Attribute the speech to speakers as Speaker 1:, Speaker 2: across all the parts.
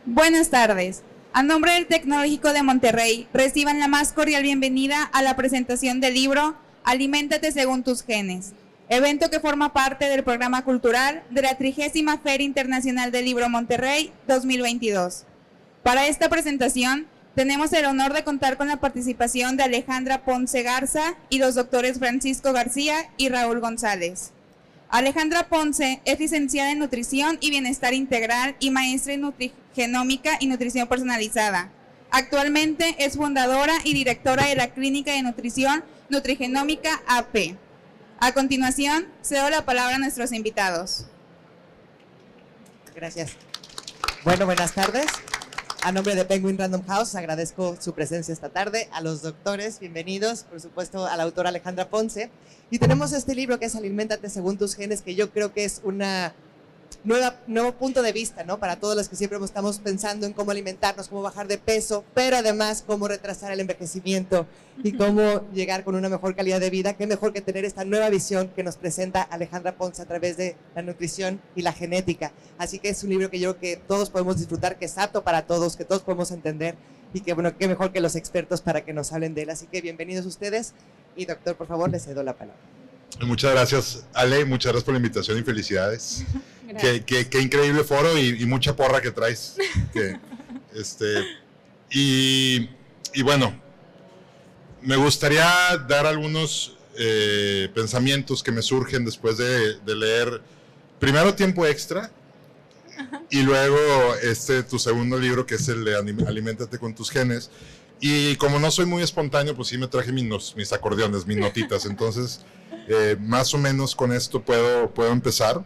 Speaker 1: Buenas tardes. A nombre del Tecnológico de Monterrey, reciban la más cordial bienvenida a la presentación del libro Aliméntate según tus genes, evento que forma parte del programa cultural de la 30ª Feria Internacional del Libro Monterrey 2022. Para esta presentación, tenemos el honor de contar con la participación de Alejandra Ponce Garza y los doctores Francisco García y Raúl González. Alejandra Ponce es licenciada en Nutrición y Bienestar Integral y maestra en Nutrigenómica y Nutrición Personalizada. Actualmente es fundadora y directora de la Clínica de Nutrición Nutrigenómica AP. A continuación, cedo la palabra a nuestros invitados.
Speaker 2: Gracias. Bueno, buenas tardes. A nombre de Penguin Random House, agradezco su presencia esta tarde. A los doctores, bienvenidos. Por supuesto, a la autora Alejandra Ponce. Y tenemos este libro que es Aliméntate según tus genes, que yo creo que es una nuevo punto de vista, ¿no? Para todos los que siempre estamos pensando en cómo alimentarnos, cómo bajar de peso, pero además cómo retrasar el envejecimiento y cómo llegar con una mejor calidad de vida. Qué mejor que tener esta nueva visión que nos presenta Alejandra Ponce a través de la nutrición y la genética. Así que es un libro que yo creo que todos podemos disfrutar, que es apto para todos, que todos podemos entender y que, bueno, qué mejor que los expertos para que nos hablen de él. Así que bienvenidos ustedes y doctor, por favor, les cedo la palabra.
Speaker 3: Muchas gracias, Ale, muchas gracias por la invitación y felicidades. Qué increíble foro y mucha porra que traes. Y bueno, me gustaría dar algunos pensamientos que me surgen después de leer primero Tiempo Extra y luego tu segundo libro, que es el de Aliméntate con tus genes. Y como no soy muy espontáneo, pues sí me traje mis acordeones, mis notitas. Entonces, más o menos con esto puedo empezar.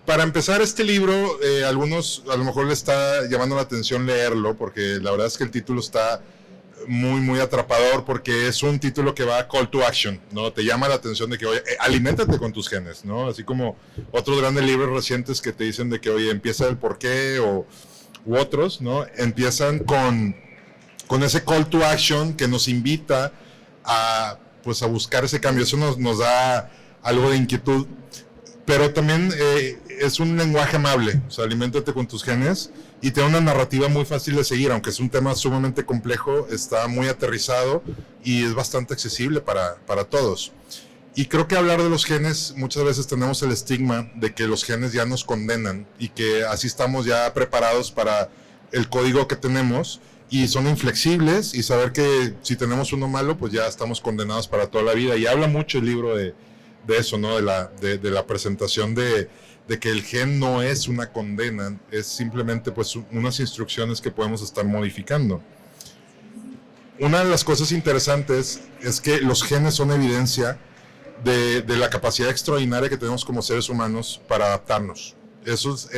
Speaker 3: Para empezar este libro, algunos a lo mejor les está llamando la atención leerlo, porque la verdad es que el título está muy, muy atrapador, porque es un título que va a call to action, ¿no? Te llama la atención de que, oye, aliméntate con tus genes, ¿no? Así como otros grandes libros recientes que te dicen de que, oye, empieza el porqué u otros, ¿no? Empiezan con ese call to action que nos invita a buscar ese cambio. Eso nos da algo de inquietud, pero también es un lenguaje amable. O sea, aliméntate con tus genes, y tiene una narrativa muy fácil de seguir, aunque es un tema sumamente complejo, está muy aterrizado y es bastante accesible para todos. Y creo que hablar de los genes, muchas veces tenemos el estigma de que los genes ya nos condenan y que así estamos ya preparados para el código que tenemos, y son inflexibles, y saber que si tenemos uno malo, pues ya estamos condenados para toda la vida. Y habla mucho el libro de eso, ¿no? De la presentación de que el gen no es una condena, es simplemente pues unas instrucciones que podemos estar modificando. Una de las cosas interesantes es que los genes son evidencia de la capacidad extraordinaria que tenemos como seres humanos para adaptarnos. Eso es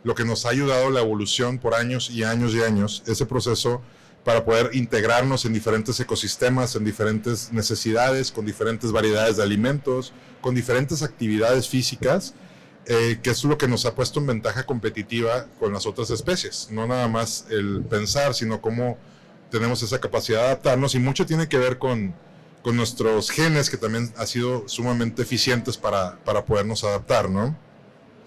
Speaker 3: lo que nos ha ayudado la evolución por años y años y años, ese proceso para poder integrarnos en diferentes ecosistemas, en diferentes necesidades, con diferentes variedades de alimentos, con diferentes actividades físicas, que es lo que nos ha puesto en ventaja competitiva con las otras especies. No nada más el pensar, sino cómo tenemos esa capacidad de adaptarnos, y mucho tiene que ver con nuestros genes, que también han sido sumamente eficientes para podernos adaptar, ¿no?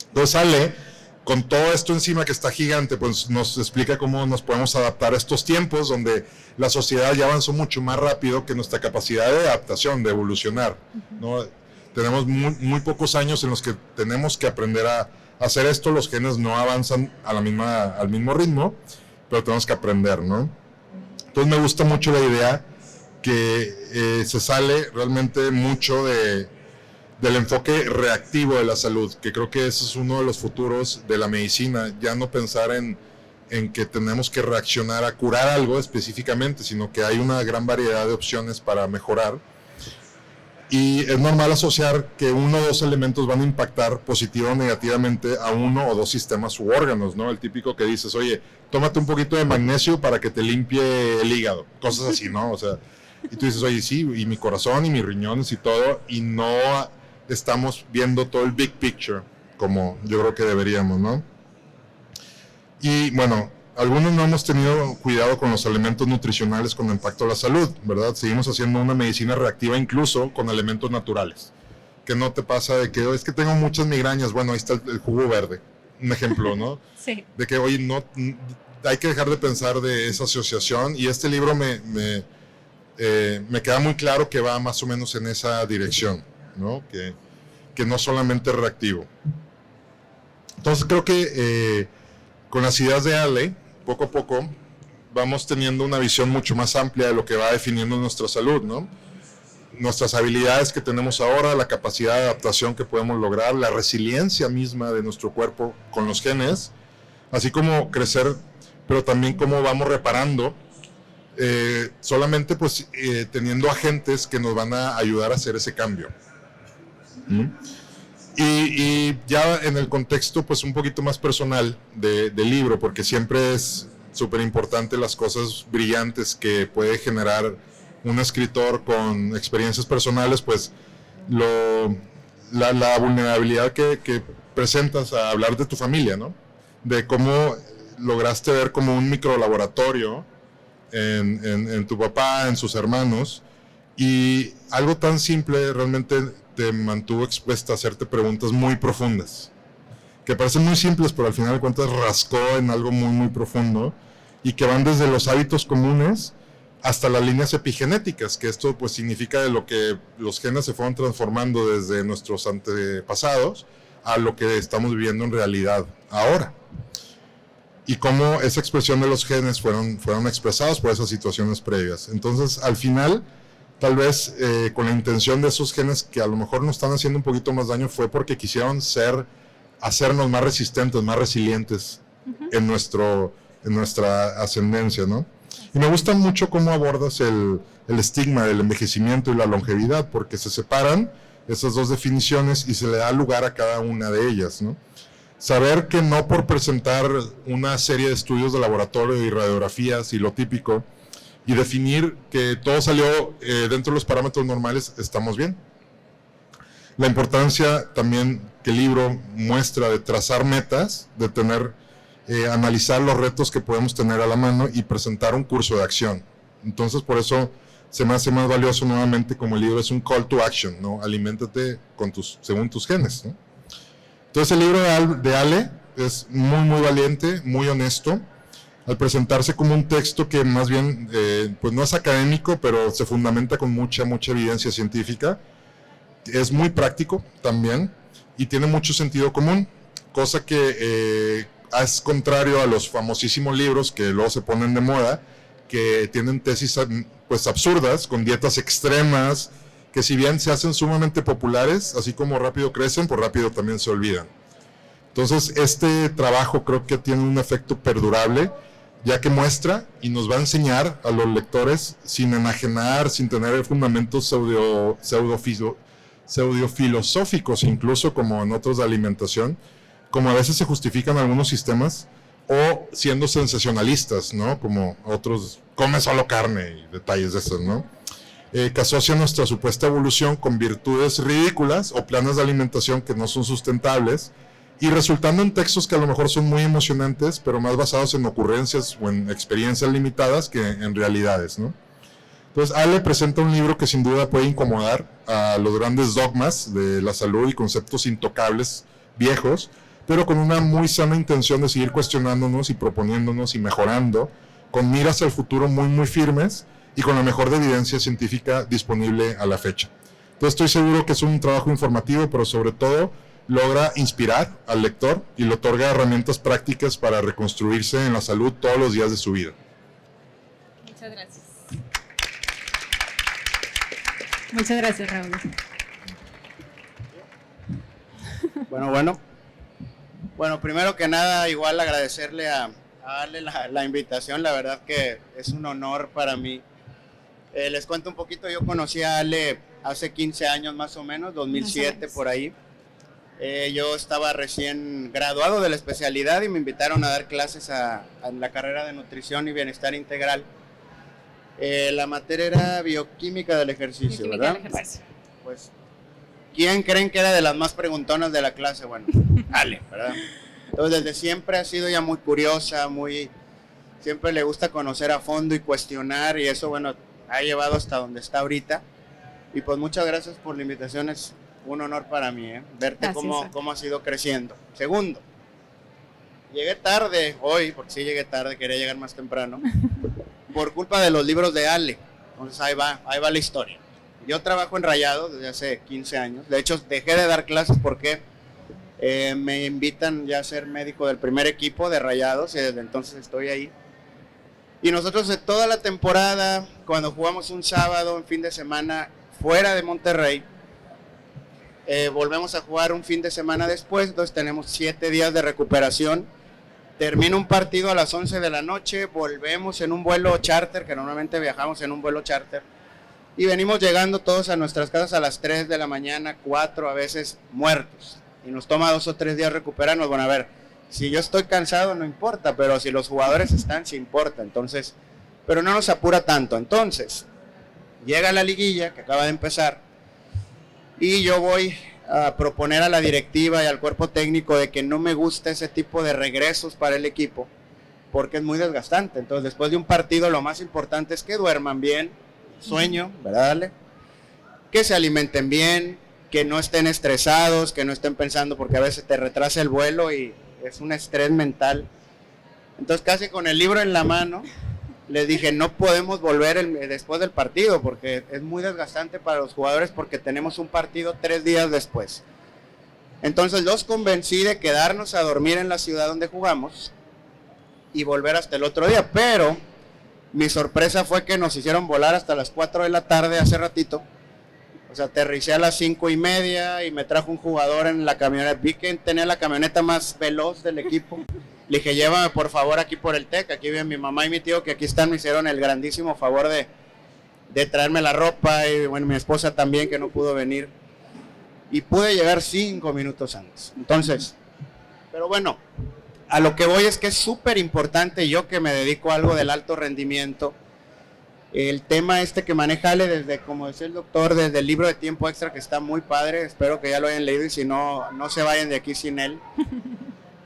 Speaker 3: Entonces Ale, con todo esto encima que está gigante, pues nos explica cómo nos podemos adaptar a estos tiempos donde la sociedad ya avanzó mucho más rápido que nuestra capacidad de adaptación, de evolucionar, ¿no? Tenemos muy pocos años en los que tenemos que aprender a hacer esto. Los genes no avanzan al mismo ritmo, pero tenemos que aprender, ¿no? Entonces me gusta mucho la idea que se sale realmente mucho del enfoque reactivo de la salud, que creo que ese es uno de los futuros de la medicina. Ya no pensar en que tenemos que reaccionar a curar algo específicamente, sino que hay una gran variedad de opciones para mejorar. Y es normal asociar que uno o dos elementos van a impactar positivo o negativamente a uno o dos sistemas u órganos, ¿no? El típico que dices, oye, tómate un poquito de magnesio para que te limpie el hígado, cosas así, ¿no? O sea, y tú dices, oye, sí, y mi corazón y mis riñones y todo, y no estamos viendo todo el big picture como yo creo que deberíamos, ¿no? Y bueno, algunos no hemos tenido cuidado con los elementos nutricionales con impacto a la salud, ¿verdad? Seguimos haciendo una medicina reactiva incluso con elementos naturales. Que no te pasa de que es que tengo muchas migrañas, bueno, ahí está el jugo verde, un ejemplo, ¿no?
Speaker 4: Sí.
Speaker 3: De que, oye, no, hay que dejar de pensar de esa asociación, y este libro me queda muy claro que va más o menos en esa dirección, ¿no? Que no solamente es reactivo. Entonces creo que con las ideas de Ale, poco a poco, vamos teniendo una visión mucho más amplia de lo que va definiendo nuestra salud, ¿no? Nuestras habilidades que tenemos ahora, la capacidad de adaptación que podemos lograr, la resiliencia misma de nuestro cuerpo con los genes, así como crecer, pero también cómo vamos reparando, solamente pues teniendo agentes que nos van a ayudar a hacer ese cambio. ¿Mm? Y ya en el contexto pues un poquito más personal del libro, porque siempre es súper importante las cosas brillantes que puede generar un escritor con experiencias personales, pues la vulnerabilidad que presentas a hablar de tu familia, ¿no? De cómo lograste ver como un microlaboratorio en tu papá, en sus hermanos, y algo tan simple realmente te mantuvo expuesta a hacerte preguntas muy profundas, que parecen muy simples, pero al final de cuentas rascó en algo muy, muy profundo, y que van desde los hábitos comunes hasta las líneas epigenéticas, que esto pues significa de lo que los genes se fueron transformando desde nuestros antepasados a lo que estamos viviendo en realidad ahora. Y cómo esa expresión de los genes fueron expresados por esas situaciones previas. Entonces, al final, tal vez con la intención de esos genes que a lo mejor nos están haciendo un poquito más daño, fue porque quisieron hacernos más resistentes, más resilientes en nuestra ascendencia, ¿no? Y me gusta mucho cómo abordas el estigma del envejecimiento y la longevidad, porque se separan esas dos definiciones y se le da lugar a cada una de ellas, ¿no? Saber que no por presentar una serie de estudios de laboratorio y radiografías y lo típico, y definir que todo salió dentro de los parámetros normales, estamos bien. La importancia también que el libro muestra de trazar metas, de analizar los retos que podemos tener a la mano y presentar un curso de acción. Entonces, por eso se me hace más valioso nuevamente, como el libro es un call to action, ¿no? Aliméntate según tus genes, ¿no? Entonces, el libro de Ale es muy, muy valiente, muy honesto, al presentarse como un texto que más bien, pues no es académico, pero se fundamenta con mucha, mucha evidencia científica. Es muy práctico también y tiene mucho sentido común, cosa que es contrario a los famosísimos libros que luego se ponen de moda, que tienen tesis pues absurdas, con dietas extremas, que si bien se hacen sumamente populares, así como rápido crecen, pues rápido también se olvidan. Entonces, este trabajo creo que tiene un efecto perdurable, ya que muestra y nos va a enseñar a los lectores, sin enajenar, sin tener fundamentos pseudofilosóficos, incluso como en otros de alimentación, como a veces se justifican algunos sistemas, o siendo sensacionalistas, ¿no? Como otros, come solo carne y detalles de esos, ¿no? Que asocian nuestra supuesta evolución con virtudes ridículas o planes de alimentación que no son sustentables, y resultando en textos que a lo mejor son muy emocionantes, pero más basados en ocurrencias o en experiencias limitadas que en realidades, ¿no? Entonces, Ale presenta un libro que sin duda puede incomodar a los grandes dogmas de la salud y conceptos intocables, viejos, pero con una muy sana intención de seguir cuestionándonos y proponiéndonos y mejorando, con miras al futuro muy, muy firmes y con la mejor de evidencia científica disponible a la fecha. Entonces, estoy seguro que es un trabajo informativo, pero sobre todo logra inspirar al lector y le otorga herramientas prácticas para reconstruirse en la salud todos los días de su vida.
Speaker 4: Muchas gracias. Muchas gracias, Raúl.
Speaker 5: Bueno, primero que nada, igual agradecerle a Ale la invitación, la verdad que es un honor para mí. Les cuento un poquito, yo conocí a Ale hace 15 años más o menos, 2007 por ahí. Yo estaba recién graduado de la especialidad y me invitaron a dar clases a la carrera de nutrición y bienestar integral. La materia era bioquímica del ejercicio, ¿verdad? Pues, ¿quién creen que era de las más preguntonas de la clase? Bueno, Ale, ¿verdad? Entonces, desde siempre ha sido ya muy curiosa, siempre le gusta conocer a fondo y cuestionar, y eso, bueno, ha llevado hasta donde está ahorita. Y pues muchas gracias por la invitación, es un honor para mí, verte cómo has ido creciendo. Segundo, Llegué tarde hoy, porque sí llegué tarde, quería llegar más temprano, por culpa de los libros de Ale. Entonces ahí va la historia. Yo trabajo en Rayados desde hace 15 años. De hecho, dejé de dar clases porque me invitan ya a ser médico del primer equipo de Rayados y desde entonces estoy ahí. Y nosotros de toda la temporada, cuando jugamos un sábado, en fin de semana, fuera de Monterrey, volvemos a jugar un fin de semana después, entonces tenemos 7 días de recuperación. Termina un partido a las 11 de la noche, volvemos en un vuelo charter, que normalmente viajamos en un vuelo charter, y venimos llegando todos a nuestras casas a las 3 de la mañana, 4 a veces muertos. Y nos toma 2 o 3 días recuperarnos. Bueno, a ver, si yo estoy cansado no importa, pero si los jugadores están, sí importa. Entonces, pero no nos apura tanto. Entonces, llega la liguilla que acaba de empezar y yo voy a proponer a la directiva y al cuerpo técnico de que no me gusta ese tipo de regresos para el equipo porque es muy desgastante. Entonces, después de un partido lo más importante es que duerman bien, sueño, ¿verdad, Ale? Que se alimenten bien, que no estén estresados, que no estén pensando, porque a veces te retrasa el vuelo y es un estrés mental. Entonces, casi con el libro en la mano, les dije, no podemos volver después del partido, porque es muy desgastante para los jugadores, porque tenemos un partido 3 días después. Entonces, los convencí de quedarnos a dormir en la ciudad donde jugamos y volver hasta el otro día, pero mi sorpresa fue que nos hicieron volar hasta las 4 de la tarde hace ratito. O sea, aterricé a las 5:30 y me trajo un jugador en la camioneta. Vi que tenía la camioneta más veloz del equipo. Le dije, llévame por favor aquí por el TEC. Aquí viven mi mamá y mi tío, que aquí están. Me hicieron el grandísimo favor de traerme la ropa. Y bueno, mi esposa también, que no pudo venir. Y pude llegar 5 minutos antes. Entonces, pero bueno, a lo que voy es que es súper importante, yo que me dedico a algo del alto rendimiento, el tema que maneja Ale desde, como decía el doctor, desde el libro de Tiempo Extra, que está muy padre, espero que ya lo hayan leído y si no, no se vayan de aquí sin él.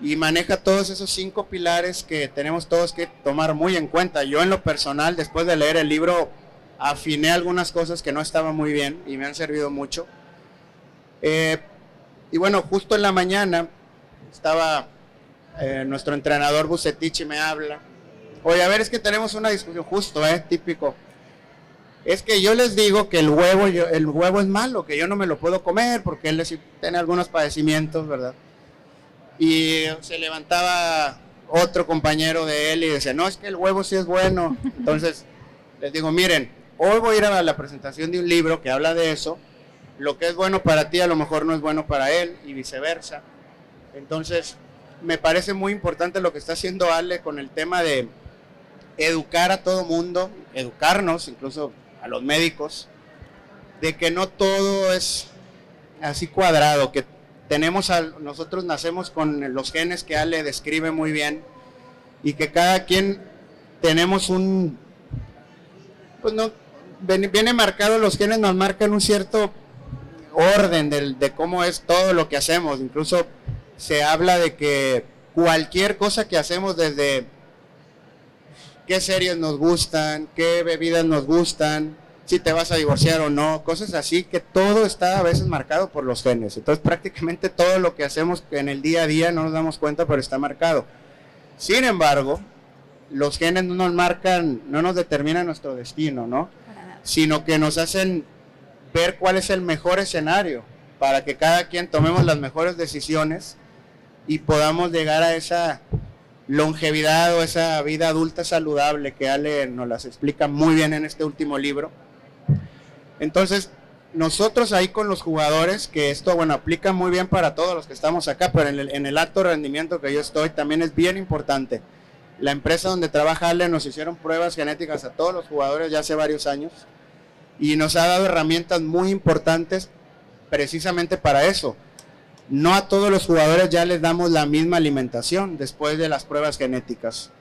Speaker 5: Y maneja todos esos 5 pilares que tenemos todos que tomar muy en cuenta. Yo en lo personal, después de leer el libro, afiné algunas cosas que no estaban muy bien y me han servido mucho. Y bueno, justo en la mañana estaba nuestro entrenador Bucetich y me habla. Oye, a ver, es que tenemos una discusión justo, típico. Es que yo les digo que el huevo es malo, que yo no me lo puedo comer porque él tiene algunos padecimientos, ¿verdad? Y se levantaba otro compañero de él y decía, no, es que el huevo sí es bueno. Entonces, les digo, miren, hoy voy a ir a la presentación de un libro que habla de eso. Lo que es bueno para ti a lo mejor no es bueno para él y viceversa. Entonces, me parece muy importante lo que está haciendo Ale con el tema de educar a todo mundo, educarnos, incluso a los médicos, de que no todo es así cuadrado, que nosotros nacemos con los genes que Ale describe muy bien y que cada quien tenemos pues no, viene marcado, los genes nos marcan un cierto orden de cómo es todo lo que hacemos. Incluso se habla de que cualquier cosa que hacemos, desde qué series nos gustan, qué bebidas nos gustan, si te vas a divorciar o no, cosas así, que todo está a veces marcado por los genes. Entonces prácticamente todo lo que hacemos en el día a día no nos damos cuenta, pero está marcado. Sin embargo, los genes no nos marcan, no nos determinan nuestro destino, ¿no? Sino que nos hacen ver cuál es el mejor escenario para que cada quien tomemos las mejores decisiones y podamos llegar a esa longevidad o esa vida adulta saludable que Ale nos las explica muy bien en este último libro. Entonces, nosotros ahí con los jugadores, que esto, bueno, aplica muy bien para todos los que estamos acá, pero en el alto rendimiento que yo estoy también es bien importante. La empresa donde trabaja Ale nos hicieron pruebas genéticas a todos los jugadores ya hace varios años y nos ha dado herramientas muy importantes precisamente para eso. No a todos los jugadores ya les damos la misma alimentación después de las pruebas genéticas,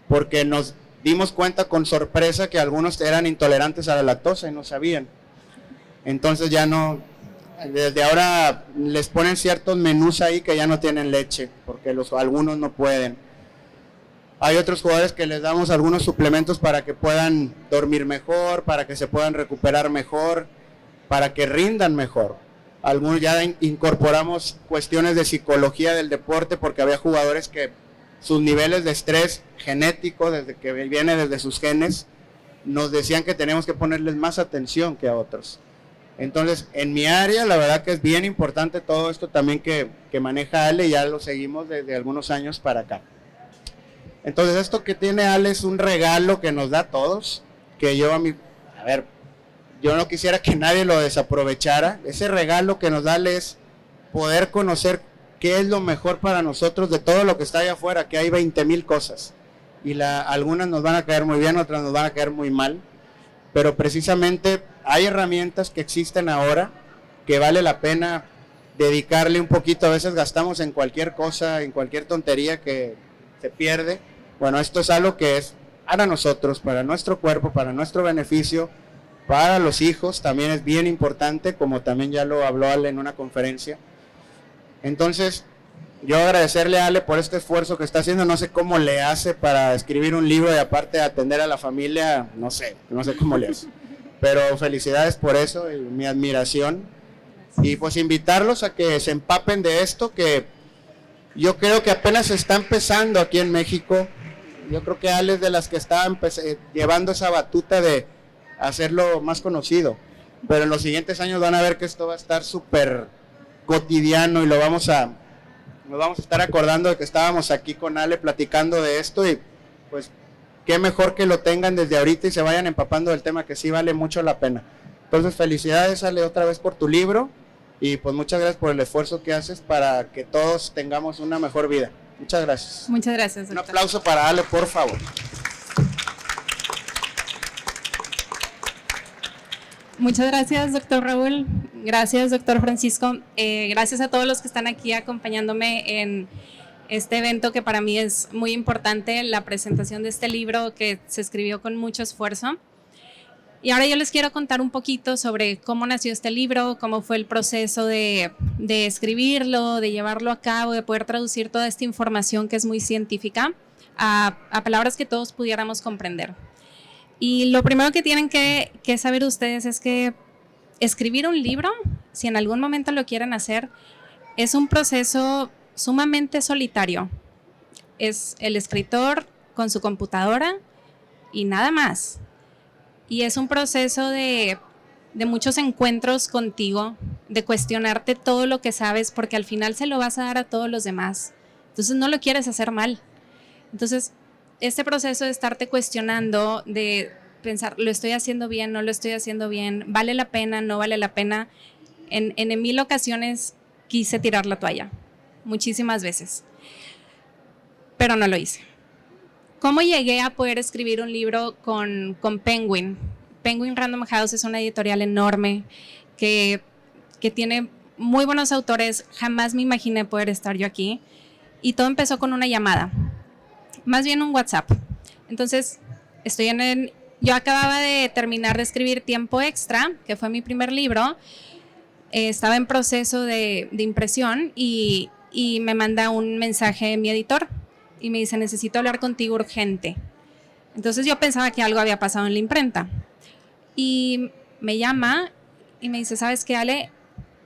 Speaker 5: porque nos dimos cuenta con sorpresa que algunos eran intolerantes a la lactosa y no sabían. Entonces ya no, desde ahora les ponen ciertos menús ahí que ya no tienen leche, porque algunos no pueden. Hay otros jugadores que les damos algunos suplementos para que puedan dormir mejor, para que se puedan recuperar mejor, para que rindan mejor. Algunos ya incorporamos cuestiones de psicología del deporte, porque había jugadores que sus niveles de estrés genético, desde que viene desde sus genes, nos decían que tenemos que ponerles más atención que a otros. Entonces, en mi área, la verdad que es bien importante todo esto también que maneja Ale, ya lo seguimos desde algunos años para acá. Entonces, esto que tiene Ale es un regalo que nos da a todos, que yo yo no quisiera que nadie lo desaprovechara. Ese regalo que nos da Ale es poder conocer qué es lo mejor para nosotros de todo lo que está allá afuera, que hay 20,000 cosas. Y algunas nos van a caer muy bien, otras nos van a caer muy mal. Pero precisamente hay herramientas que existen ahora que vale la pena dedicarle un poquito. A veces gastamos en cualquier cosa, en cualquier tontería que se pierde. Bueno, esto es algo que es para nosotros, para nuestro cuerpo, para nuestro beneficio, para los hijos. También es bien importante, como también ya lo habló Ale en una conferencia. Entonces, yo agradecerle a Ale por este esfuerzo que está haciendo. No sé cómo le hace para escribir un libro y aparte atender a la familia, no sé cómo le hace. Pero felicidades por eso y mi admiración. Y pues invitarlos a que se empapen de esto, que yo creo que apenas está empezando aquí en México. Yo creo que Ale es de las que está llevando esa batuta de hacerlo más conocido. Pero en los siguientes años van a ver que esto va a estar súper cotidiano y nos vamos a estar acordando de que estábamos aquí con Ale platicando de esto y pues qué mejor que lo tengan desde ahorita y se vayan empapando del tema, que sí vale mucho la pena. Entonces felicidades Ale otra vez por tu libro y pues muchas gracias por el esfuerzo que haces para que todos tengamos una mejor vida. Muchas gracias.
Speaker 4: Muchas gracias,
Speaker 5: Un
Speaker 4: doctor.
Speaker 5: aplauso para Ale, por favor.
Speaker 4: Muchas gracias, doctor Raúl. Gracias, doctor Francisco. Gracias a todos los que están aquí acompañándome en este evento que para mí es muy importante, la presentación de este libro que se escribió con mucho esfuerzo. Y ahora yo les quiero contar un poquito sobre cómo nació este libro, cómo fue el proceso de escribirlo, de llevarlo a cabo, de poder traducir toda esta información que es muy científica a palabras que todos pudiéramos comprender. Y lo primero que tienen que saber ustedes es que escribir un libro, si en algún momento lo quieren hacer, es un proceso sumamente solitario. Es el escritor con su computadora y nada más. Y es un proceso de muchos encuentros contigo, de cuestionarte todo lo que sabes, porque al final se lo vas a dar a todos los demás. Entonces no lo quieres hacer mal. Entonces, este proceso de estarte cuestionando, de pensar, ¿lo estoy haciendo bien? ¿No lo estoy haciendo bien? ¿Vale la pena? ¿No vale la pena? En 1000 ocasiones quise tirar la toalla, muchísimas veces, pero no lo hice. ¿Cómo llegué a poder escribir un libro con Penguin? Penguin Random House es una editorial enorme que tiene muy buenos autores. Jamás me imaginé poder estar yo aquí. Y todo empezó con una llamada, más bien un WhatsApp. Entonces, yo acababa de terminar de escribir Tiempo Extra, que fue mi primer libro. Estaba en proceso de impresión y me manda un mensaje mi editor y me dice, necesito hablar contigo urgente. Entonces yo pensaba que algo había pasado en la imprenta y me llama y me dice, ¿sabes qué, Ale?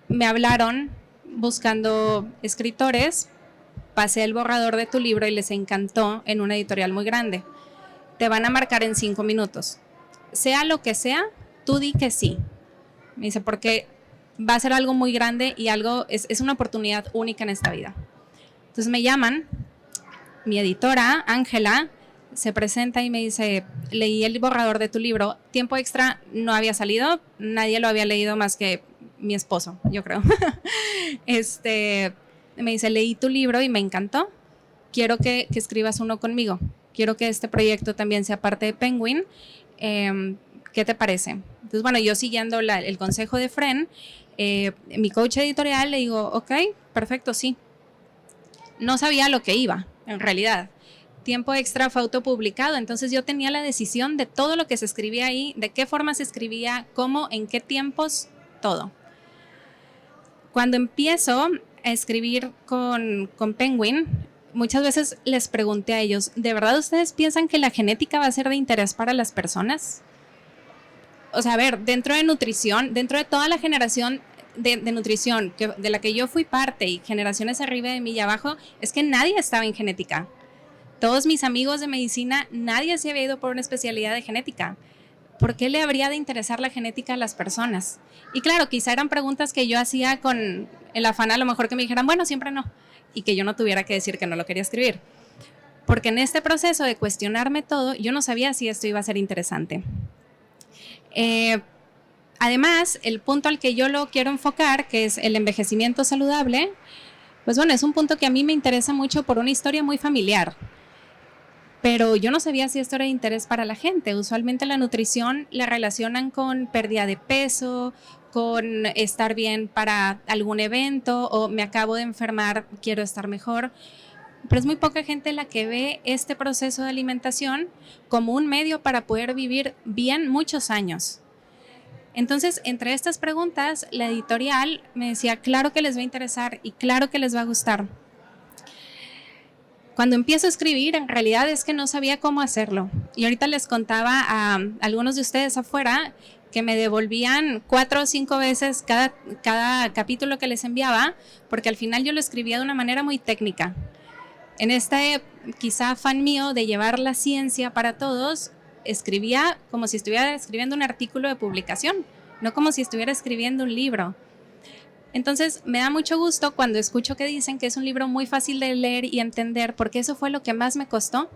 Speaker 4: Me hablaron buscando escritores, pasé el borrador de tu libro y les encantó en una editorial muy grande. Te van a marcar en 5 minutos. Sea lo que sea, tú di que sí. Me dice, porque va a ser algo muy grande y es una oportunidad única en esta vida. Entonces me llaman, mi editora, Ángela, se presenta y me dice, leí el borrador de tu libro, Tiempo Extra no había salido, nadie lo había leído más que mi esposo, yo creo. Me dice, leí tu libro y me encantó, quiero que escribas uno conmigo, quiero que este proyecto también sea parte de Penguin, ¿qué te parece? Entonces, bueno, yo siguiendo el consejo de Fren, mi coach editorial, le digo, ok, perfecto, sí. No sabía lo que iba, en realidad. Tiempo Extra fue autopublicado, entonces yo tenía la decisión de todo lo que se escribía ahí, de qué forma se escribía, cómo, en qué tiempos, todo. Cuando empiezo a escribir con Penguin, muchas veces les pregunté a ellos, ¿de verdad ustedes piensan que la genética va a ser de interés para las personas? O sea, a ver, dentro de nutrición, dentro de toda la generación de nutrición de la que yo fui parte y generaciones arriba de mí y abajo, es que nadie estaba en genética. todos mis amigos de medicina, nadie se había ido por una especialidad de genética. ¿Por qué le habría de interesar la genética a las personas? Y claro, quizá eran preguntas que yo hacía con el afán a lo mejor que me dijeran, bueno, siempre no, y que yo no tuviera que decir que no lo quería escribir. Porque en este proceso de cuestionarme todo, yo no sabía si esto iba a ser interesante. Además, el punto al que yo lo quiero enfocar, que es el envejecimiento saludable, pues bueno, es un punto que a mí me interesa mucho por una historia muy familiar. Pero yo no sabía si esto era de interés para la gente. Usualmente la nutrición la relacionan con pérdida de peso, con estar bien para algún evento o me acabo de enfermar, quiero estar mejor. Pero es muy poca gente la que ve este proceso de alimentación como un medio para poder vivir bien muchos años. Entonces, entre estas preguntas, la editorial me decía, claro que les va a interesar y claro que les va a gustar. Cuando empiezo a escribir, en realidad es que no sabía cómo hacerlo. Y ahorita les contaba a algunos de ustedes afuera que me devolvían 4 o 5 veces cada capítulo que les enviaba, porque al final yo lo escribía de una manera muy técnica. En este quizá afán mío de llevar la ciencia para todos, escribía como si estuviera escribiendo un artículo de publicación, no como si estuviera escribiendo un libro. Entonces, me da mucho gusto cuando escucho que dicen que es un libro muy fácil de leer y entender, porque eso fue lo que más me costó,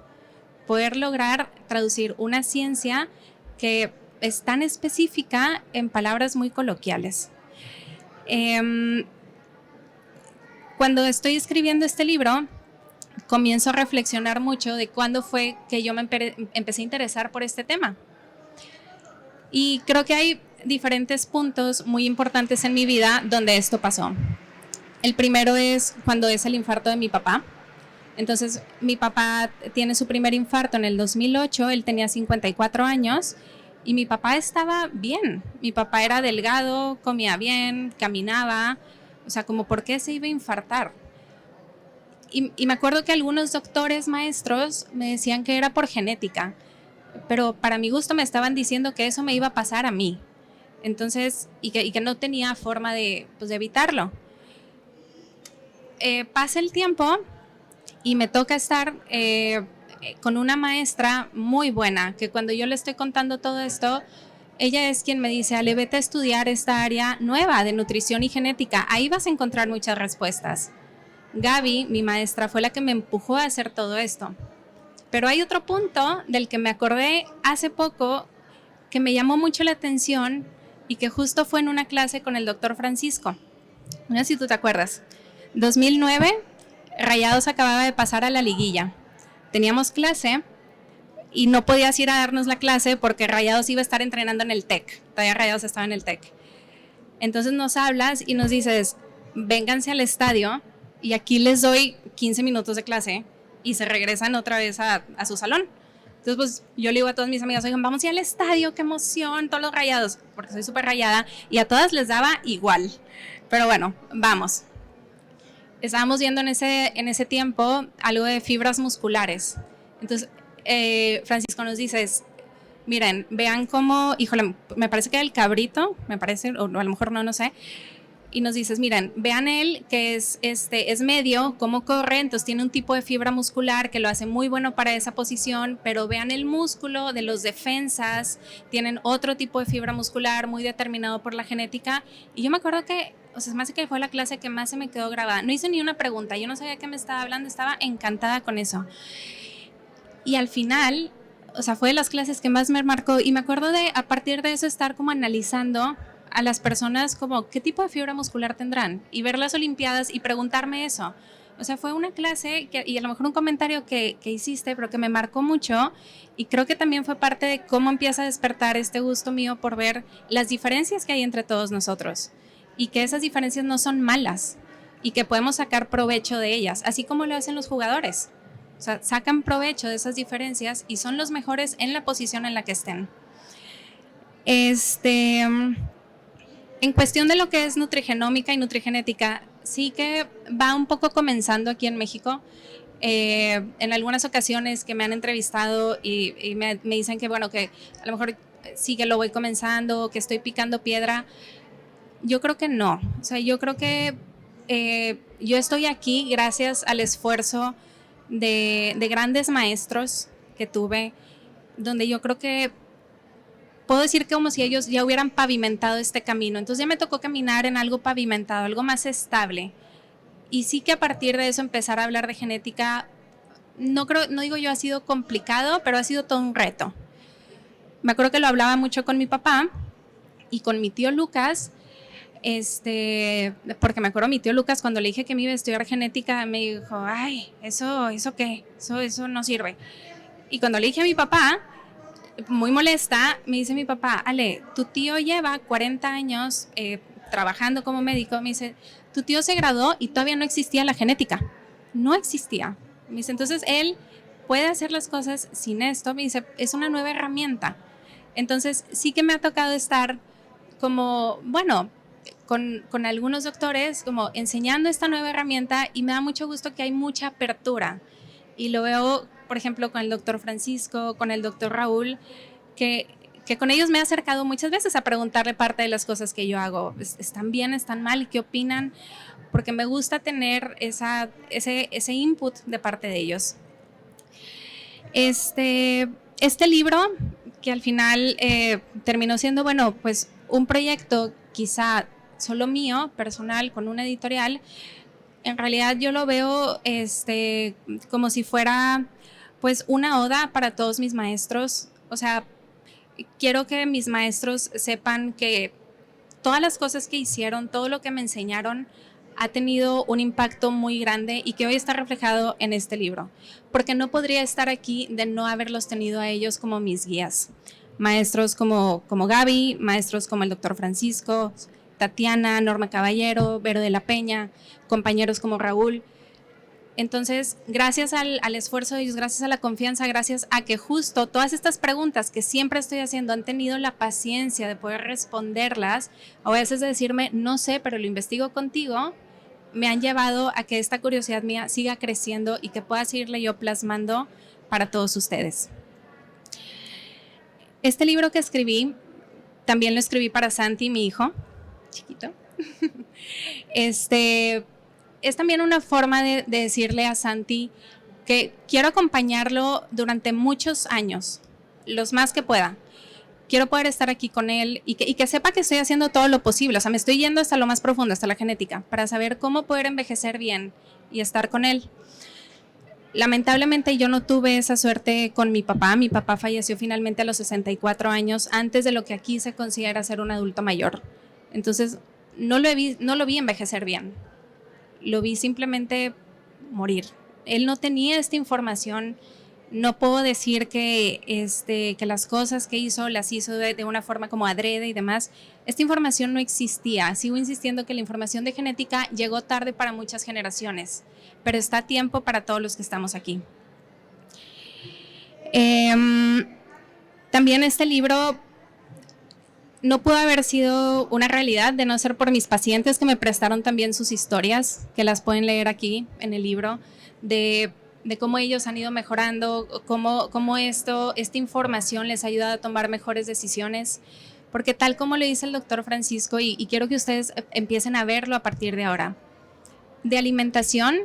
Speaker 4: poder lograr traducir una ciencia que es tan específica en palabras muy coloquiales. Cuando estoy escribiendo este libro, comienzo a reflexionar mucho de cuándo fue que yo me empecé a interesar por este tema. Y creo que hay diferentes puntos muy importantes en mi vida donde esto pasó. El primero es cuando es el infarto de mi papá. Entonces, mi papá tiene su primer infarto en el 2008, él tenía 54 años y mi papá estaba bien. Mi papá era delgado, comía bien, caminaba, o sea, como ¿por qué se iba a infartar? Y me acuerdo que algunos doctores maestros me decían que era por genética, pero para mi gusto me estaban diciendo que eso me iba a pasar a mí. Entonces, y que no tenía forma de evitarlo. Pasa el tiempo y me toca estar con una maestra muy buena, que cuando yo le estoy contando todo esto, ella es quien me dice, Ale, vete a estudiar esta área nueva de nutrición y genética, ahí vas a encontrar muchas respuestas. Gaby, mi maestra, fue la que me empujó a hacer todo esto. Pero hay otro punto del que me acordé hace poco que me llamó mucho la atención y que justo fue en una clase con el doctor Francisco. No sé si tú te acuerdas. 2009, Rayados acababa de pasar a la liguilla. Teníamos clase y no podías ir a darnos la clase porque Rayados iba a estar entrenando en el TEC. Todavía Rayados estaba en el TEC. Entonces nos hablas y nos dices, vénganse al estadio y aquí les doy 15 minutos de clase y se regresan otra vez a su salón. Entonces, pues yo le digo a todas mis amigas, oigan, vamos a ir al estadio, qué emoción, todos los Rayados, porque soy súper rayada, y a todas les daba igual. Pero bueno, vamos. Estábamos viendo en ese tiempo algo de fibras musculares. Entonces, Francisco nos dice, miren, vean cómo, híjole, me parece que era el cabrito, me parece, o a lo mejor no sé, y nos dices, miren, vean él que es medio, cómo corre, entonces tiene un tipo de fibra muscular que lo hace muy bueno para esa posición, pero vean el músculo de los defensas, tienen otro tipo de fibra muscular muy determinado por la genética. Y yo me acuerdo que, o sea, más que fue la clase que más se me quedó grabada. No hice ni una pregunta, yo no sabía qué me estaba hablando, estaba encantada con eso. Y al final, o sea, fue de las clases que más me marcó y me acuerdo de, a partir de eso, estar como analizando a las personas como qué tipo de fibra muscular tendrán y ver las olimpiadas y preguntarme eso. O sea, fue una clase y a lo mejor un comentario que hiciste, pero que me marcó mucho y creo que también fue parte de cómo empieza a despertar este gusto mío por ver las diferencias que hay entre todos nosotros y que esas diferencias no son malas y que podemos sacar provecho de ellas, así como lo hacen los jugadores. O sea, sacan provecho de esas diferencias y son los mejores en la posición en la que estén. En cuestión de lo que es nutrigenómica y nutrigenética, sí que va un poco comenzando aquí en México. En algunas ocasiones que me han entrevistado y me dicen que, bueno, que a lo mejor sí que lo voy comenzando, que estoy picando piedra. Yo creo que no. O sea, yo creo que yo estoy aquí gracias al esfuerzo de grandes maestros que tuve, donde yo creo que puedo decir que como si ellos ya hubieran pavimentado este camino. Entonces ya me tocó caminar en algo pavimentado, algo más estable. Y sí que a partir de eso empezar a hablar de genética, no digo yo ha sido complicado, pero ha sido todo un reto. Me acuerdo que lo hablaba mucho con mi papá y con mi tío Lucas, porque me acuerdo mi tío Lucas cuando le dije que me iba a estudiar genética, me dijo, ay, ¿eso qué? Eso no sirve. Y cuando le dije a mi papá, muy molesta, me dice mi papá, Ale, tu tío lleva 40 años trabajando como médico, me dice, tu tío se graduó y todavía no existía la genética, no existía. Me dice, entonces él puede hacer las cosas sin esto, me dice, es una nueva herramienta. Entonces sí que me ha tocado estar como, bueno, con algunos doctores como enseñando esta nueva herramienta y me da mucho gusto que hay mucha apertura. Y lo veo, por ejemplo, con el doctor Francisco, con el doctor Raúl, que con ellos me he acercado muchas veces a preguntarle parte de las cosas que yo hago. ¿Están bien? ¿Están mal? ¿Qué opinan? Porque me gusta tener ese input de parte de ellos. Este libro, que al final terminó siendo, bueno, pues un proyecto quizá solo mío, personal, con una editorial, en realidad yo lo veo como si fuera pues una oda para todos mis maestros. O sea, quiero que mis maestros sepan que todas las cosas que hicieron, todo lo que me enseñaron ha tenido un impacto muy grande y que hoy está reflejado en este libro, porque no podría estar aquí de no haberlos tenido a ellos como mis guías. Maestros como Gaby, maestros como el doctor Francisco, Tatiana, Norma Caballero, Vero de la Peña, compañeros como Raúl. Entonces, gracias al esfuerzo de ellos, gracias a la confianza, gracias a que justo todas estas preguntas que siempre estoy haciendo han tenido la paciencia de poder responderlas, o a veces de decirme, no sé, pero lo investigo contigo, me han llevado a que esta curiosidad mía siga creciendo y que pueda seguirle yo plasmando para todos ustedes. Este libro que escribí, también lo escribí para Santi, mi hijo, chiquito. Es también una forma de decirle a Santi que quiero acompañarlo durante muchos años, los más que pueda. Quiero poder estar aquí con él y que sepa que estoy haciendo todo lo posible. O sea, me estoy yendo hasta lo más profundo, hasta la genética, para saber cómo poder envejecer bien y estar con él. Lamentablemente yo no tuve esa suerte con mi papá. Mi papá falleció finalmente a los 64 años, antes de lo que aquí se considera ser un adulto mayor. Entonces, no lo vi envejecer bien. Lo vi simplemente morir. Él no tenía esta información. No puedo decir que las cosas que hizo las hizo de una forma como adrede y demás. Esta información no existía. Sigo insistiendo que la información de genética llegó tarde para muchas generaciones, pero está a tiempo para todos los que estamos aquí. También este libro no pudo haber sido una realidad de no ser por mis pacientes que me prestaron también sus historias, que las pueden leer aquí en el libro, de cómo ellos han ido mejorando, cómo esta información les ha ayudado a tomar mejores decisiones, porque tal como lo dice el doctor Francisco, y quiero que ustedes empiecen a verlo a partir de ahora, de alimentación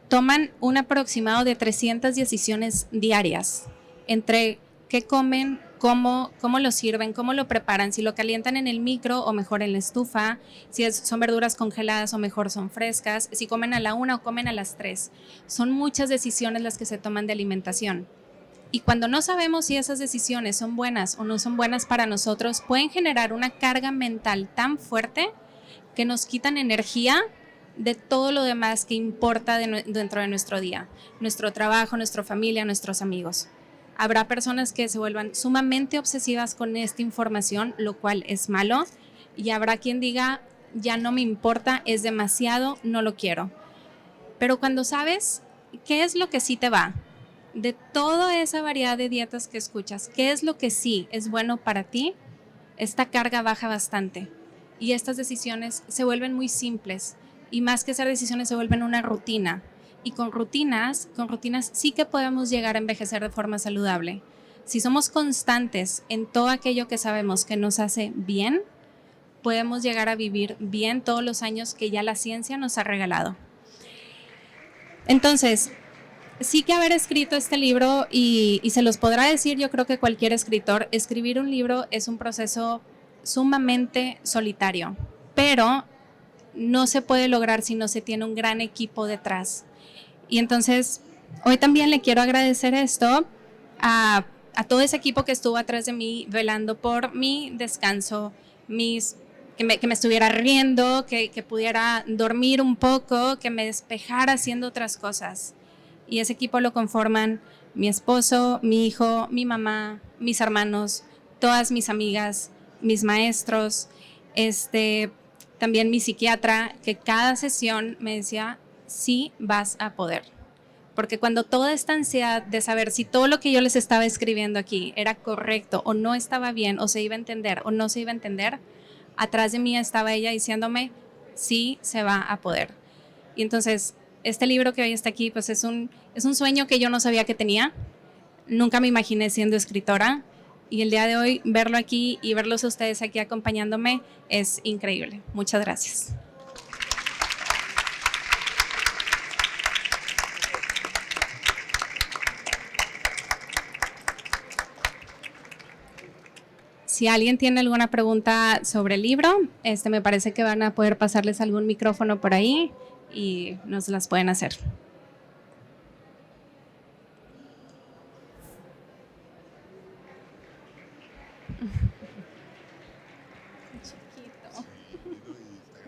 Speaker 4: toman un aproximado de 300 decisiones diarias, entre qué comen, cómo lo sirven, cómo lo preparan, si lo calientan en el micro o mejor en la estufa, si son verduras congeladas o mejor son frescas, si comen a la 1 o comen a las 3. Son muchas decisiones las que se toman de alimentación. Y cuando no sabemos si esas decisiones son buenas o no son buenas para nosotros, pueden generar una carga mental tan fuerte que nos quitan energía de todo lo demás que importa dentro de nuestro día, nuestro trabajo, nuestra familia, nuestros amigos. Habrá personas que se vuelvan sumamente obsesivas con esta información, lo cual es malo, y habrá quien diga, ya no me importa, es demasiado, no lo quiero. Pero cuando sabes qué es lo que sí te va, de toda esa variedad de dietas que escuchas, qué es lo que sí es bueno para ti, esta carga baja bastante y estas decisiones se vuelven muy simples, y más que ser decisiones se vuelven una rutina. Y con rutinas sí que podemos llegar a envejecer de forma saludable. Si somos constantes en todo aquello que sabemos que nos hace bien, podemos llegar a vivir bien todos los años que ya la ciencia nos ha regalado. Entonces, sí que haber escrito este libro, y se los podrá decir yo creo que cualquier escritor, escribir un libro es un proceso sumamente solitario, pero no se puede lograr si no se tiene un gran equipo detrás. Y entonces, hoy también le quiero agradecer esto a todo ese equipo que estuvo atrás de mí, velando por mi descanso, que me estuviera riendo, que pudiera dormir un poco, que me despejara haciendo otras cosas. Y ese equipo lo conforman mi esposo, mi hijo, mi mamá, mis hermanos, todas mis amigas, mis maestros, también mi psiquiatra, que cada sesión me decía, sí vas a poder. Porque cuando toda esta ansiedad de saber si todo lo que yo les estaba escribiendo aquí era correcto o no estaba bien, o se iba a entender o no se iba a entender, atrás de mí estaba ella diciéndome, sí se va a poder. Y entonces, este libro que hoy está aquí, pues es un sueño que yo no sabía que tenía. Nunca me imaginé siendo escritora. Y el día de hoy, verlo aquí y verlos a ustedes aquí acompañándome es increíble. Muchas gracias. Si alguien tiene alguna pregunta sobre el libro, me parece que van a poder pasarles algún micrófono por ahí y nos las pueden hacer.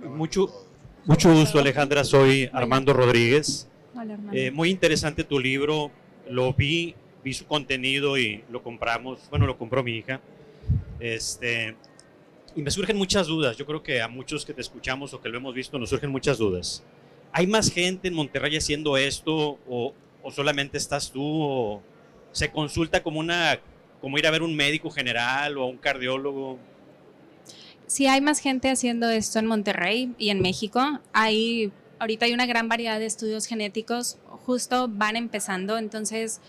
Speaker 6: Mucho gusto, Alejandra. Soy Armando Rodríguez.
Speaker 4: Hola, Armando.
Speaker 6: Muy interesante tu libro. Lo vi su contenido y lo compramos. Bueno, lo compró mi hija. Y me surgen muchas dudas. Yo creo que a muchos que te escuchamos o que lo hemos visto nos surgen muchas dudas. ¿Hay más gente en Monterrey haciendo esto o solamente estás tú? ¿O se consulta como ir a ver un médico general o a un cardiólogo?
Speaker 4: Sí, hay más gente haciendo esto en Monterrey y en México. Ahorita hay una gran variedad de estudios genéticos, justo van empezando, entonces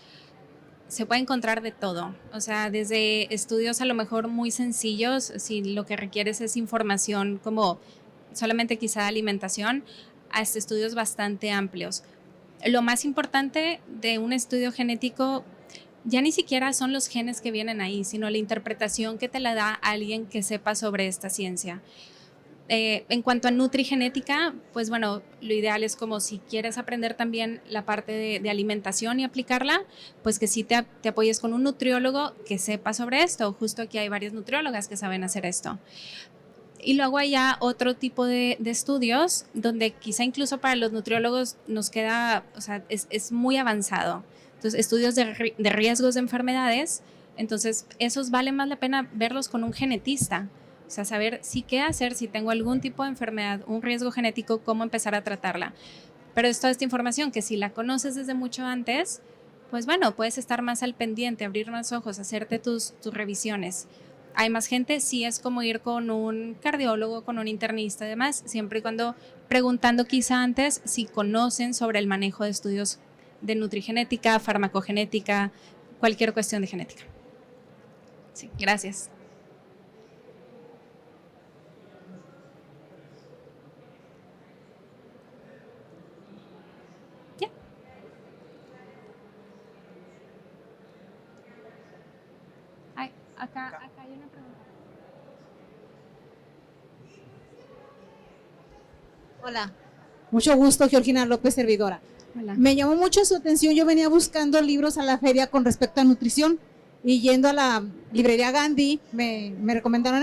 Speaker 4: se puede encontrar de todo. O sea, desde estudios a lo mejor muy sencillos, si lo que requieres es información como solamente quizá alimentación, hasta estudios bastante amplios. Lo más importante de un estudio genético ya ni siquiera son los genes que vienen ahí, sino la interpretación que te la da alguien que sepa sobre esta ciencia. En cuanto a nutrigenética, pues bueno, lo ideal es como si quieres aprender también la parte de alimentación y aplicarla, pues que sí te apoyes con un nutriólogo que sepa sobre esto. Justo aquí hay varias nutriólogas que saben hacer esto. Y luego hay ya otro tipo de estudios donde quizá incluso para los nutriólogos nos queda, o sea, es muy avanzado. Entonces, estudios de riesgos de enfermedades, entonces esos vale más la pena verlos con un genetista. O sea, saber qué hacer si tengo algún tipo de enfermedad, un riesgo genético, cómo empezar a tratarla. Pero es toda esta información que si la conoces desde mucho antes, pues bueno, puedes estar más al pendiente, abrir más ojos, hacerte tus revisiones. Hay más gente, sí es como ir con un cardiólogo, con un internista y demás, siempre y cuando preguntando quizá antes si conocen sobre el manejo de estudios de nutrigenética, farmacogenética, cualquier cuestión de genética. Sí, gracias. ¿Ya? Ay, acá hay una pregunta.
Speaker 7: Hola, mucho gusto, Georgina López, servidora.
Speaker 4: Hola.
Speaker 7: Me llamó mucho su atención, yo venía buscando libros a la feria con respecto a nutrición y yendo a la librería Gandhi me recomendaron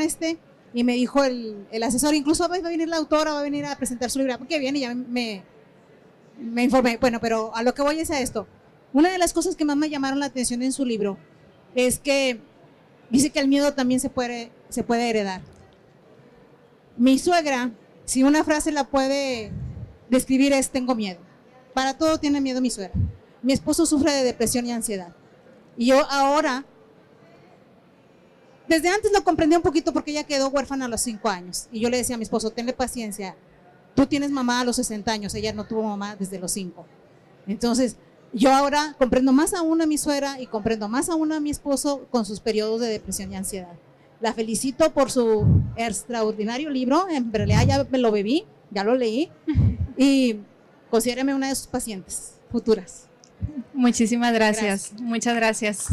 Speaker 7: y me dijo el asesor, incluso va a venir la autora, va a venir a presentar su libro, porque bien, y ya me informé. Bueno, pero a lo que voy es a esto. Una de las cosas que más me llamaron la atención en su libro es que dice que el miedo también se puede heredar. Mi suegra, si una frase la puede describir es tengo miedo. Para todo tiene miedo mi suegra. Mi esposo sufre de depresión y ansiedad. Y yo ahora, desde antes lo comprendí un poquito porque ella quedó huérfana a los 5 años. Y yo le decía a mi esposo, tenle paciencia. Tú tienes mamá a los 60 años, ella no tuvo mamá desde los 5. Entonces, yo ahora comprendo más aún a mi suegra y comprendo más aún a mi esposo con sus periodos de depresión y ansiedad. La felicito por su extraordinario libro. En realidad ya me lo bebí, ya lo leí. Y considéreme una de sus pacientes futuras.
Speaker 4: Muchísimas gracias. Muchas gracias.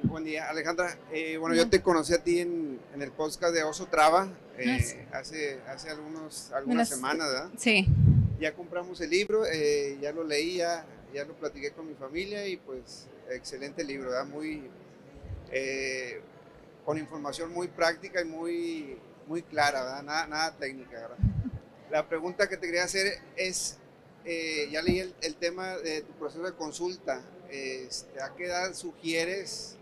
Speaker 8: Buen día, Alejandra. Bueno, yo te conocí a ti en el podcast de Oso Traba hace algunas semanas, ¿verdad?
Speaker 4: Sí.
Speaker 8: Ya compramos el libro, ya lo leí, ya lo platiqué con mi familia y pues excelente libro, ¿verdad? Con información muy práctica y muy clara, ¿verdad? Nada técnica, ¿verdad? La pregunta que te quería hacer es, ya leí el tema de tu proceso de consulta. ¿A qué edad sugieres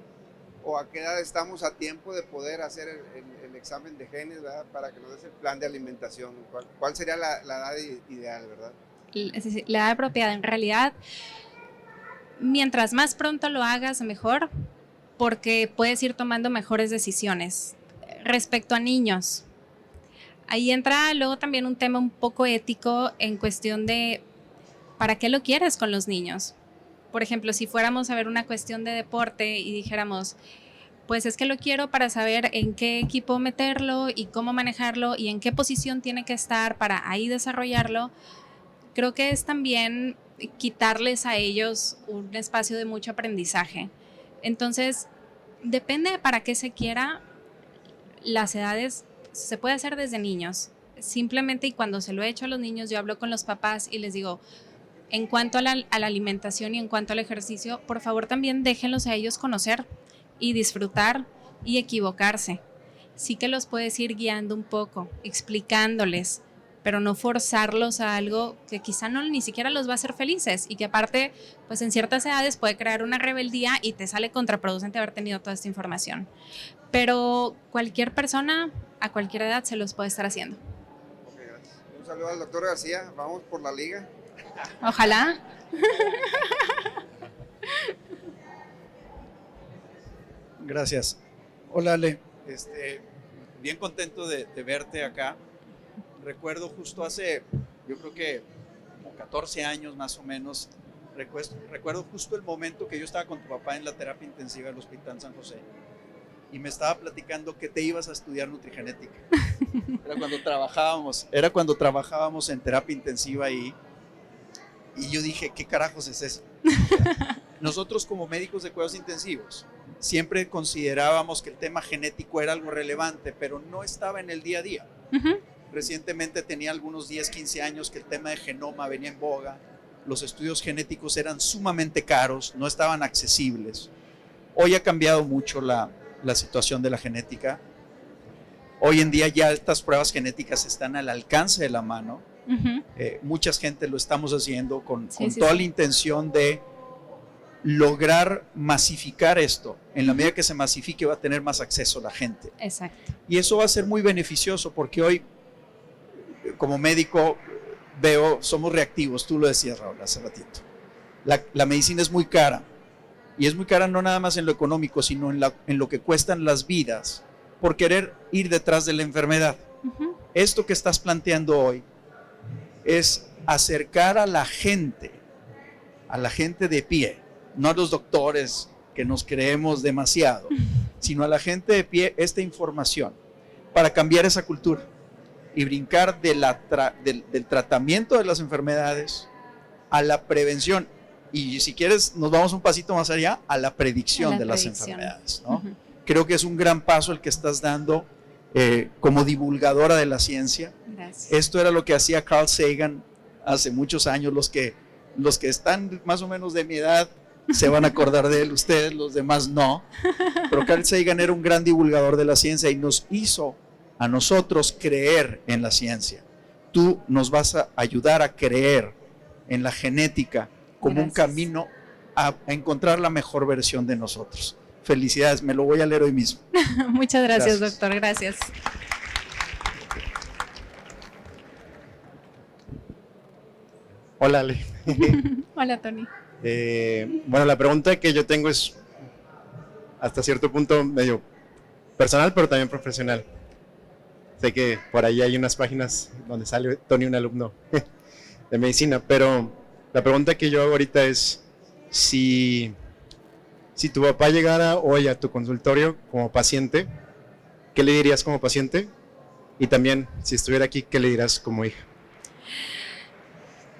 Speaker 8: o a qué edad estamos a tiempo de poder hacer el examen de genes, ¿verdad? Para que nos des el plan de alimentación? ¿Cuál sería la edad ideal, verdad?
Speaker 4: La edad apropiada, en realidad, mientras más pronto lo hagas, mejor, porque puedes ir tomando mejores decisiones. Respecto a niños, ahí entra luego también un tema un poco ético en cuestión de ¿para qué lo quieres con los niños? Por ejemplo, si fuéramos a ver una cuestión de deporte y dijéramos, pues es que lo quiero para saber en qué equipo meterlo y cómo manejarlo y en qué posición tiene que estar para ahí desarrollarlo, creo que es también quitarles a ellos un espacio de mucho aprendizaje. Entonces, depende de para qué se quiera, las edades se puede hacer desde niños. Simplemente, y cuando se lo he hecho a los niños, yo hablo con los papás y les digo, en cuanto a la alimentación y en cuanto al ejercicio, por favor también déjenlos a ellos conocer y disfrutar y equivocarse. Sí que los puedes ir guiando un poco, explicándoles, pero no forzarlos a algo que quizá no ni siquiera los va a hacer felices y que aparte, pues en ciertas edades puede crear una rebeldía y te sale contraproducente haber tenido toda esta información. Pero cualquier persona a cualquier edad se los puede estar haciendo.
Speaker 8: Ok, gracias. Un saludo al doctor García, vamos por la liga.
Speaker 4: Ojalá.
Speaker 9: Gracias. Hola Ale, bien contento de verte acá. Recuerdo justo hace, yo creo que como 14 años más o menos, recuerdo justo el momento que yo estaba con tu papá en la terapia intensiva del Hospital San José y me estaba platicando que te ibas a estudiar nutrigenética. Era cuando trabajábamos en terapia intensiva ahí. Y yo dije, ¿qué carajos es eso? Nosotros como médicos de cuidados intensivos siempre considerábamos que el tema genético era algo relevante, pero no estaba en el día a día. Recientemente tenía algunos 10, 15 años que el tema de genoma venía en boga. Los estudios genéticos eran sumamente caros, no estaban accesibles. Hoy ha cambiado mucho la situación de la genética. Hoy en día ya estas pruebas genéticas están al alcance de la mano. Mucha gente lo estamos haciendo con toda la intención de lograr masificar esto. En la medida que se masifique va a tener más acceso la gente.
Speaker 4: Exacto.
Speaker 9: Y eso va a ser muy beneficioso porque hoy, como médico, somos reactivos. Tú lo decías, Raúl, hace ratito. La medicina es muy cara. Y es muy cara no nada más en lo económico, sino en lo que cuestan las vidas por querer ir detrás de la enfermedad. Esto que estás planteando hoy es acercar a la gente de pie, no a los doctores que nos creemos demasiado, sino a la gente de pie esta información para cambiar esa cultura y brincar del tratamiento de las enfermedades a la prevención. Y si quieres, nos vamos un pasito más allá a la predicción de las enfermedades, ¿no? Creo que es un gran paso el que estás dando como divulgadora de la ciencia.
Speaker 4: Gracias.
Speaker 9: Esto era lo que hacía Carl Sagan hace muchos años. Los que están más o menos de mi edad se van a acordar de él, ustedes, los demás no. Pero Carl Sagan era un gran divulgador de la ciencia y nos hizo a nosotros creer en la ciencia. Tú nos vas a ayudar a creer en la genética como un camino a encontrar la mejor versión de nosotros. Felicidades, me lo voy a leer hoy mismo.
Speaker 4: Muchas gracias, doctor, gracias.
Speaker 10: Hola, Ale.
Speaker 4: Hola, Tony.
Speaker 10: Bueno, la pregunta que yo tengo es hasta cierto punto medio personal, pero también profesional. Sé que por ahí hay unas páginas donde sale Tony, un alumno de medicina, pero la pregunta que yo hago ahorita es si tu papá llegara hoy a tu consultorio como paciente, ¿qué le dirías como paciente? Y también, si estuviera aquí, ¿qué le dirás como hija?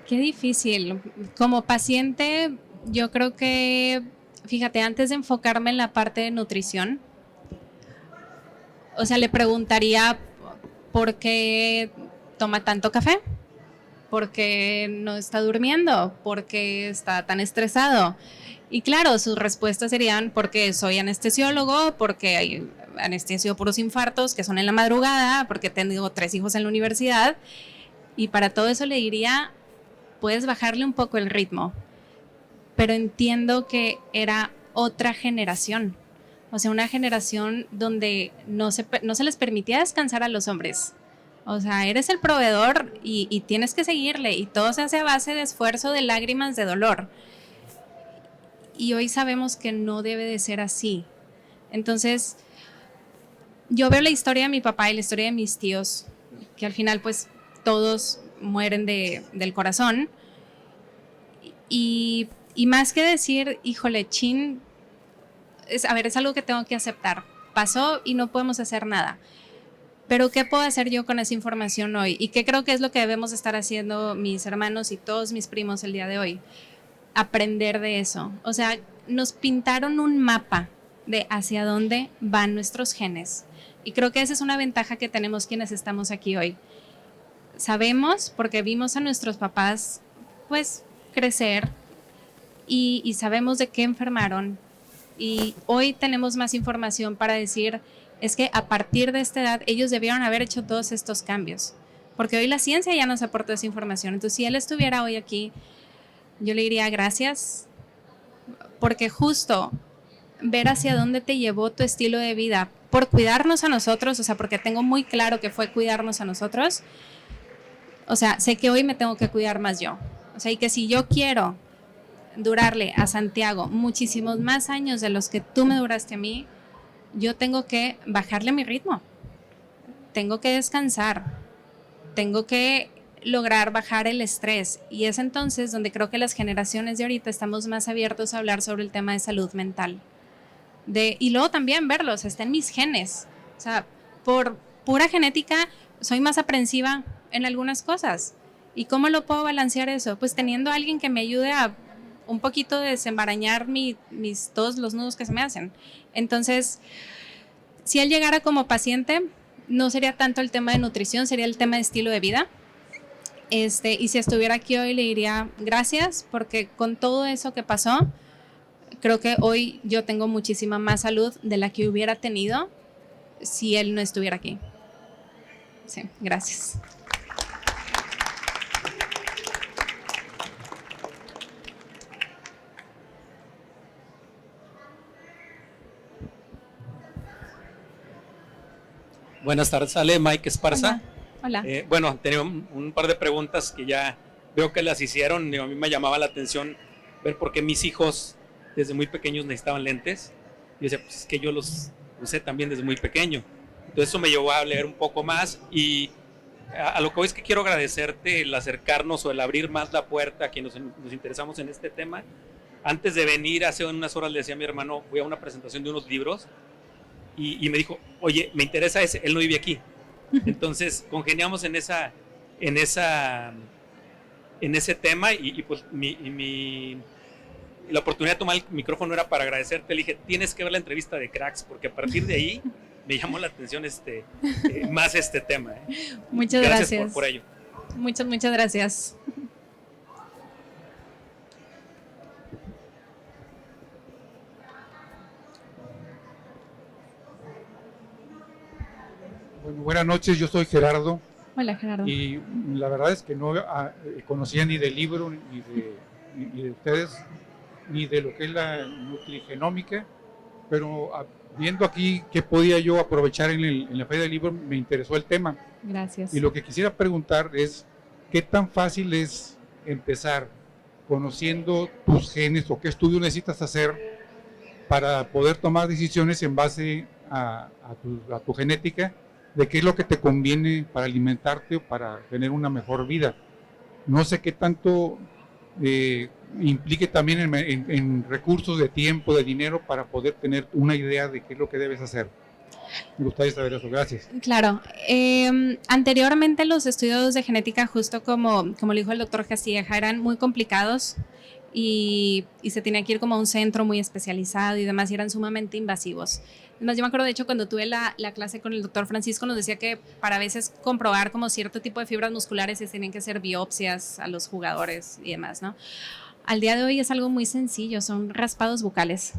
Speaker 4: Qué difícil. Como paciente, yo creo que, fíjate, antes de enfocarme en la parte de nutrición, o sea, le preguntaría por qué toma tanto café, por qué no está durmiendo, por qué está tan estresado. Y claro, sus respuestas serían porque soy anestesiólogo, porque anestesio puros infartos que son en la madrugada, porque tengo 3 hijos en la universidad. Y para todo eso le diría, puedes bajarle un poco el ritmo. Pero entiendo que era otra generación. O sea, una generación donde no se les permitía descansar a los hombres. O sea, eres el proveedor y tienes que seguirle. Y todo se hace a base de esfuerzo, de lágrimas, de dolor. Y hoy sabemos que no debe de ser así. Entonces, yo veo la historia de mi papá y la historia de mis tíos, que al final pues todos mueren del corazón. Y más que decir, híjole, chin, es algo que tengo que aceptar. Pasó y no podemos hacer nada. Pero ¿qué puedo hacer yo con esa información hoy? Y qué creo que es lo que debemos estar haciendo mis hermanos y todos mis primos el día de hoy. Aprender de eso. O sea, nos pintaron un mapa de hacia dónde van nuestros genes. Y creo que esa es una ventaja que tenemos quienes estamos aquí hoy. Sabemos, porque vimos a nuestros papás pues crecer y sabemos de qué enfermaron. Y hoy tenemos más información para decir, es que a partir de esta edad ellos debieron haber hecho todos estos cambios. Porque hoy la ciencia ya nos aportó esa información. Entonces, si él estuviera hoy aquí, yo le diría gracias, porque justo ver hacia dónde te llevó tu estilo de vida, por cuidarnos a nosotros, o sea, porque tengo muy claro que fue cuidarnos a nosotros, o sea, sé que hoy me tengo que cuidar más yo. O sea, y que si yo quiero durarle a Santiago muchísimos más años de los que tú me duraste a mí, yo tengo que bajarle mi ritmo, tengo que descansar, tengo que lograr bajar el estrés, y es entonces donde creo que las generaciones de ahorita estamos más abiertos a hablar sobre el tema de salud mental. Y luego también verlos, está en mis genes, o sea, por pura genética soy más aprensiva en algunas cosas. ¿Y cómo lo puedo balancear eso? Pues teniendo a alguien que me ayude a un poquito desembarañar todos los nudos que se me hacen. Entonces, si él llegara como paciente, no sería tanto el tema de nutrición, sería el tema de estilo de vida. Y si estuviera aquí hoy le diría gracias, porque con todo eso que pasó, creo que hoy yo tengo muchísima más salud de la que hubiera tenido si él no estuviera aquí. Sí, gracias.
Speaker 11: Buenas tardes, Ale, Mike Esparza.
Speaker 4: Hola.
Speaker 11: Bueno, tenía un par de preguntas que ya veo que las hicieron. A mí me llamaba la atención ver por qué mis hijos desde muy pequeños necesitaban lentes. Y yo decía, pues es que yo los usé también desde muy pequeño. Entonces eso me llevó a leer un poco más, y a lo que hoy es que quiero agradecerte el acercarnos o el abrir más la puerta a quienes nos interesamos en este tema. Antes de venir, hace unas horas le decía a mi hermano, fui a una presentación de unos libros y me dijo, oye, me interesa ese, él no vive aquí. Entonces congeniamos en ese tema, y pues la oportunidad de tomar el micrófono era para agradecerte. Le dije, tienes que ver la entrevista de Cracks, porque a partir de ahí me llamó la atención más este tema.
Speaker 4: Muchas gracias.
Speaker 11: Por ello.
Speaker 4: Muchas gracias.
Speaker 12: Bueno, buenas noches, yo soy Gerardo.
Speaker 4: Hola, Gerardo.
Speaker 12: Y la verdad es que no conocía ni del libro, ni de ustedes, ni de lo que es la nutrigenómica, pero viendo aquí qué podía yo aprovechar en la Feria del Libro, me interesó el tema.
Speaker 4: Gracias.
Speaker 12: Y lo que quisiera preguntar es, ¿qué tan fácil es empezar conociendo tus genes, o qué estudio necesitas hacer para poder tomar decisiones en base a tu genética, de qué es lo que te conviene para alimentarte o para tener una mejor vida? No sé qué tanto implique también en recursos de tiempo, de dinero, para poder tener una idea de qué es lo que debes hacer. Me gustaría saber eso. Gracias.
Speaker 4: Claro. Anteriormente los estudios de genética, justo como lo dijo el doctor Castilleja, eran muy complicados y se tenía que ir como a un centro muy especializado y demás, y eran sumamente invasivos. Además, yo me acuerdo, de hecho, cuando tuve la clase con el doctor Francisco, nos decía que para a veces comprobar como cierto tipo de fibras musculares se tenían que hacer biopsias a los jugadores y demás, ¿no? Al día de hoy es algo muy sencillo, son raspados bucales.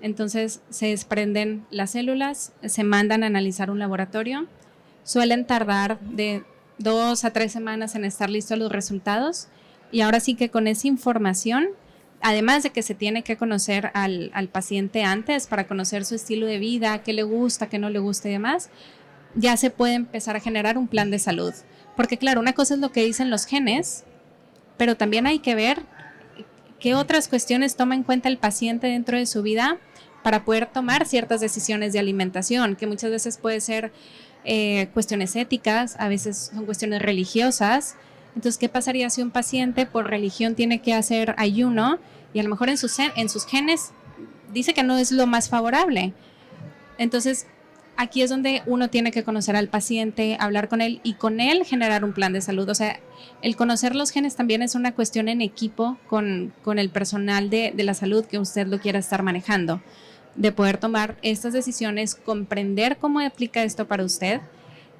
Speaker 4: Entonces se desprenden las células, se mandan a analizar a un laboratorio, suelen tardar de 2 a 3 semanas en estar listos los resultados, y ahora sí que con esa información, además de que se tiene que conocer al paciente antes para conocer su estilo de vida, qué le gusta, qué no le gusta y demás, ya se puede empezar a generar un plan de salud. Porque claro, una cosa es lo que dicen los genes, pero también hay que ver qué otras cuestiones toma en cuenta el paciente dentro de su vida para poder tomar ciertas decisiones de alimentación, que muchas veces puede ser cuestiones éticas, a veces son cuestiones religiosas. Entonces, ¿qué pasaría si un paciente por religión tiene que hacer ayuno y a lo mejor en sus genes dice que no es lo más favorable? Entonces, aquí es donde uno tiene que conocer al paciente, hablar con él y con él generar un plan de salud. O sea, el conocer los genes también es una cuestión en equipo con el personal de la salud que usted lo quiera estar manejando, de poder tomar estas decisiones, comprender cómo aplica esto para usted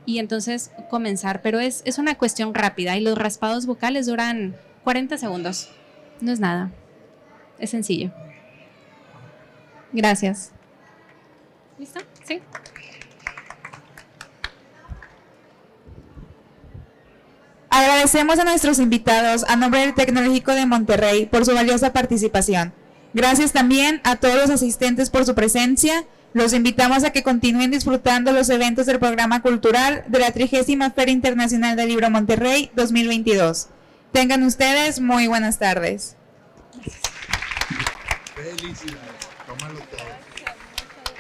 Speaker 4: y entonces comenzar. Pero es una cuestión rápida y los raspados bucales duran 40 segundos. No es nada. Es sencillo. Gracias. ¿Listo? Sí.
Speaker 1: Agradecemos a nuestros invitados a nombre del Tecnológico de Monterrey por su valiosa participación. Gracias también a todos los asistentes por su presencia. Los invitamos a que continúen disfrutando los eventos del programa cultural de la 30ª Feria Internacional del Libro Monterrey 2022. Tengan ustedes muy buenas tardes.
Speaker 3: Felicidades. Tómalo todo.